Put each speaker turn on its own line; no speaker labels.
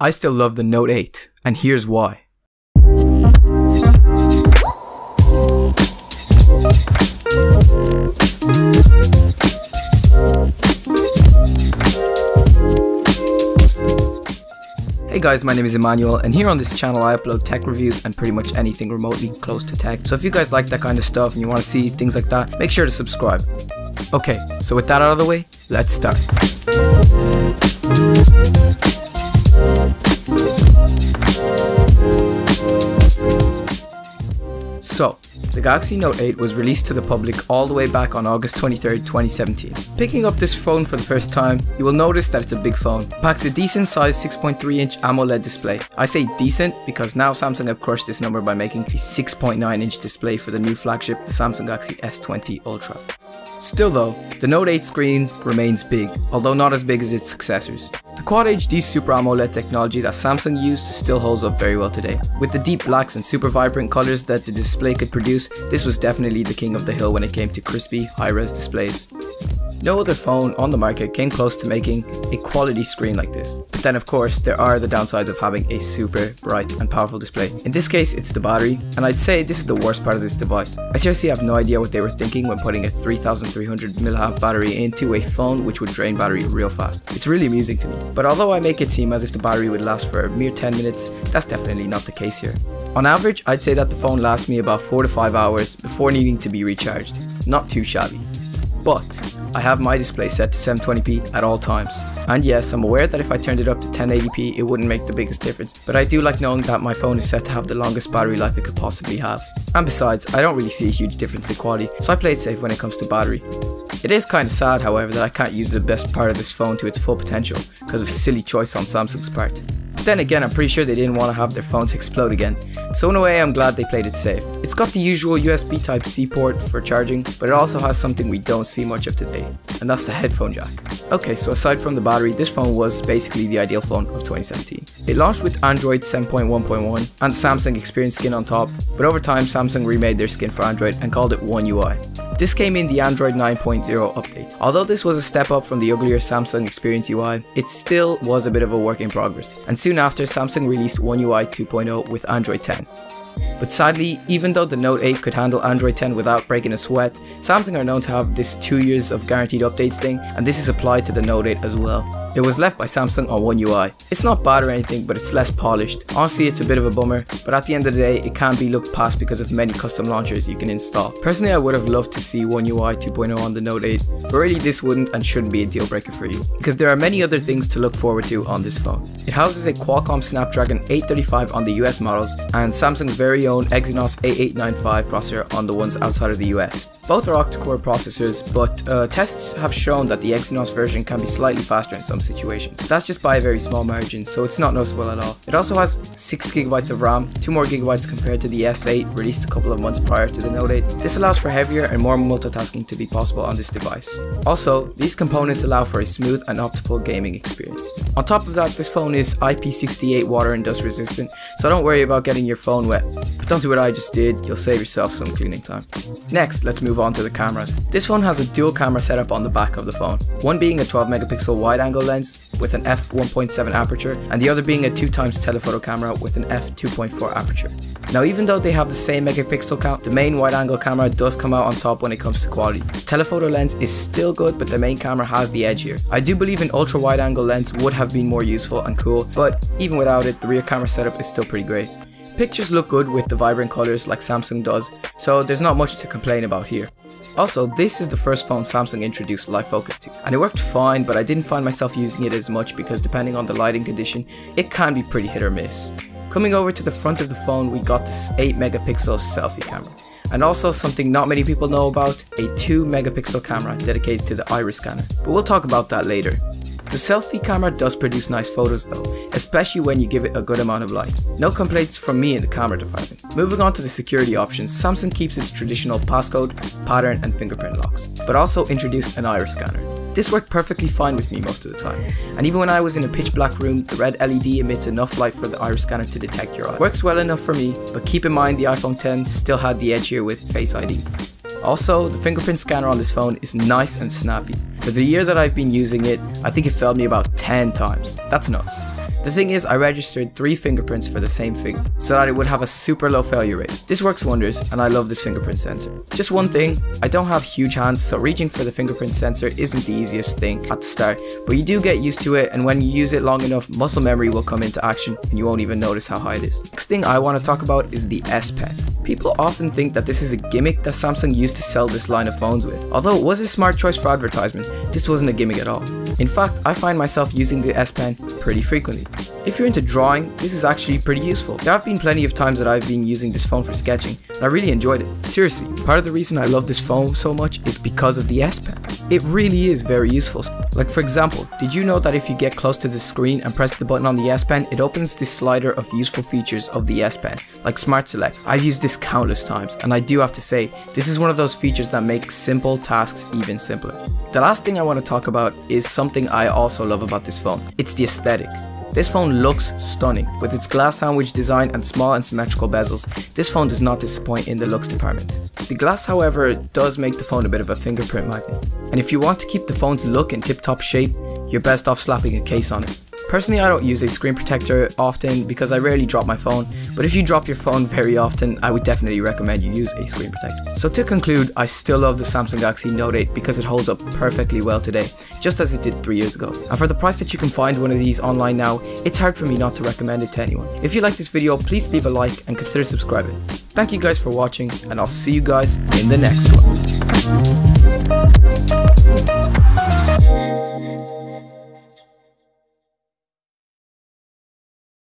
I still love the Note 8, and here's why. Hey guys, my name is Emanuel, and here on this channel I upload tech reviews and pretty much anything remotely close to tech. So if you guys like that kind of stuff and you want to see things like that, make sure to subscribe. Okay, so with that out of the way, let's start. So, the Galaxy Note 8 was released to the public all the way back on August 23rd, 2017. Picking up this phone for the first time, you will notice that it's a big phone. It packs a decent sized 6.3-inch AMOLED display. I say decent because now Samsung have crushed this number by making a 6.9-inch display for the new flagship, the Samsung Galaxy S20 Ultra. Still though, the Note 8 screen remains big, although not as big as its successors. The Quad HD Super AMOLED technology that Samsung used still holds up very well today. With the deep blacks and super vibrant colors that the display could produce, this was definitely the king of the hill when it came to crispy, high-res displays. No other phone on the market came close to making a quality screen like this. But then of course, there are the downsides of having a super bright and powerful display. In this case, it's the battery, and I'd say this is the worst part of this device. I seriously have no idea what they were thinking when putting a 3300 mAh battery into a phone which would drain battery real fast. It's really amusing to me. But although I make it seem as if the battery would last for a mere 10 minutes, that's definitely not the case here. On average, I'd say that the phone lasts me about 4 to 5 hours before needing to be recharged. Not too shabby. But I have my display set to 720p at all times. And yes, I'm aware that if I turned it up to 1080p it wouldn't make the biggest difference, but I do like knowing that my phone is set to have the longest battery life it could possibly have. And besides, I don't really see a huge difference in quality, so I play it safe when it comes to battery. It is kinda sad, however, that I can't use the best part of this phone to its full potential because of a silly choice on Samsung's part. But then again, I'm pretty sure they didn't want to have their phones explode again, so in a way I'm glad they played it safe. It's got the usual USB Type-C port for charging, but it also has something we don't see much of today, and that's the headphone jack. Okay, so aside from the battery, this phone was basically the ideal phone of 2017. It launched with Android 7.1.1 and the Samsung Experience skin on top, but over time Samsung remade their skin for Android and called it One UI. This came in the Android 9.0 update. Although this was a step up from the uglier Samsung Experience UI, it still was a bit of a work in progress, and soon after Samsung released One UI 2.0 with Android 10. But sadly, even though the Note 8 could handle Android 10 without breaking a sweat, Samsung are known to have this 2 years of guaranteed updates thing, and this is applied to the Note 8 as well. It was left by Samsung on One UI. It's not bad or anything, but it's less polished. Honestly, it's a bit of a bummer, but at the end of the day, it can be looked past because of many custom launchers you can install. Personally, I would have loved to see One UI 2.0 on the Note 8, but really this wouldn't and shouldn't be a deal breaker for you, because there are many other things to look forward to on this phone. It houses a Qualcomm Snapdragon 835 on the US models, and Samsung's very own Exynos 8895 processor on the ones outside of the US. Both are octa-core processors, but tests have shown that the Exynos version can be slightly faster in some situations. That's just by a very small margin, so it's not noticeable at all. It also has 6GB of RAM, 2 more gigabytes compared to the S8 released a couple of months prior to the Note 8. This allows for heavier and more multitasking to be possible on this device. Also, these components allow for a smooth and optimal gaming experience. On top of that, this phone is IP68 water and dust resistant, so don't worry about getting your phone wet. But don't do what I just did, you'll save yourself some cleaning time. Next, let's move on to the cameras. This phone has a dual camera setup on the back of the phone, one being a 12 megapixel wide angle lens with an f1.7 aperture, and the other being a 2x telephoto camera with an f2.4 aperture. Now, even though they have the same megapixel count, the main wide angle camera does come out on top when it comes to quality. Telephoto lens is still good, but the main camera has the edge here. I do believe an ultra wide angle lens would have been more useful and cool, but even without it, the rear camera setup is still pretty great. Pictures look good with the vibrant colors like Samsung does, so there's not much to complain about here. Also, this is the first phone Samsung introduced live focus to, and it worked fine, but I didn't find myself using it as much because depending on the lighting condition, it can be pretty hit or miss. Coming over to the front of the phone, we got this 8 megapixel selfie camera, and also something not many people know about, a 2 megapixel camera dedicated to the iris scanner, but we'll talk about that later. The selfie camera does produce nice photos though, especially when you give it a good amount of light. No complaints from me in the camera department. Moving on to the security options, Samsung keeps its traditional passcode, pattern and fingerprint locks, but also introduced an iris scanner. This worked perfectly fine with me most of the time, and even when I was in a pitch black room, the red LED emits enough light for the iris scanner to detect your eye. Works well enough for me, but keep in mind the iPhone X still had the edge here with Face ID. Also, the fingerprint scanner on this phone is nice and snappy. For the year that I've been using it, I think it failed me about 10 times. That's nuts. The thing is, I registered 3 fingerprints for the same finger, so that it would have a super low failure rate. This works wonders, and I love this fingerprint sensor. Just one thing, I don't have huge hands, so reaching for the fingerprint sensor isn't the easiest thing at the start, but you do get used to it, and when you use it long enough, muscle memory will come into action, and you won't even notice how high it is. Next thing I want to talk about is the S Pen. People often think that this is a gimmick that Samsung used to sell this line of phones with. Although it was a smart choice for advertisement, this wasn't a gimmick at all. In fact, I find myself using the S Pen pretty frequently. If you're into drawing, this is actually pretty useful. There have been plenty of times that I've been using this phone for sketching, and I really enjoyed it. Seriously, part of the reason I love this phone so much is because of the S Pen. It really is very useful. Like for example, did you know that if you get close to the screen and press the button on the S Pen, it opens this slider of useful features of the S Pen, like Smart Select. I've used this countless times, and I do have to say, this is one of those features that makes simple tasks even simpler. The last thing I want to talk about is something I also love about this phone. It's the aesthetic. This phone looks stunning. With its glass sandwich design and small and symmetrical bezels, this phone does not disappoint in the looks department. The glass, however, does make the phone a bit of a fingerprint magnet. And if you want to keep the phone's look in tip-top shape, you're best off slapping a case on it. Personally, I don't use a screen protector often because I rarely drop my phone, but if you drop your phone very often, I would definitely recommend you use a screen protector. So to conclude, I still love the Samsung Galaxy Note 8 because it holds up perfectly well today, just as it did 3 years ago. And for the price that you can find one of these online now, it's hard for me not to recommend it to anyone. If you like this video, please leave a like and consider subscribing. Thank you guys for watching, and I'll see you guys in the next one.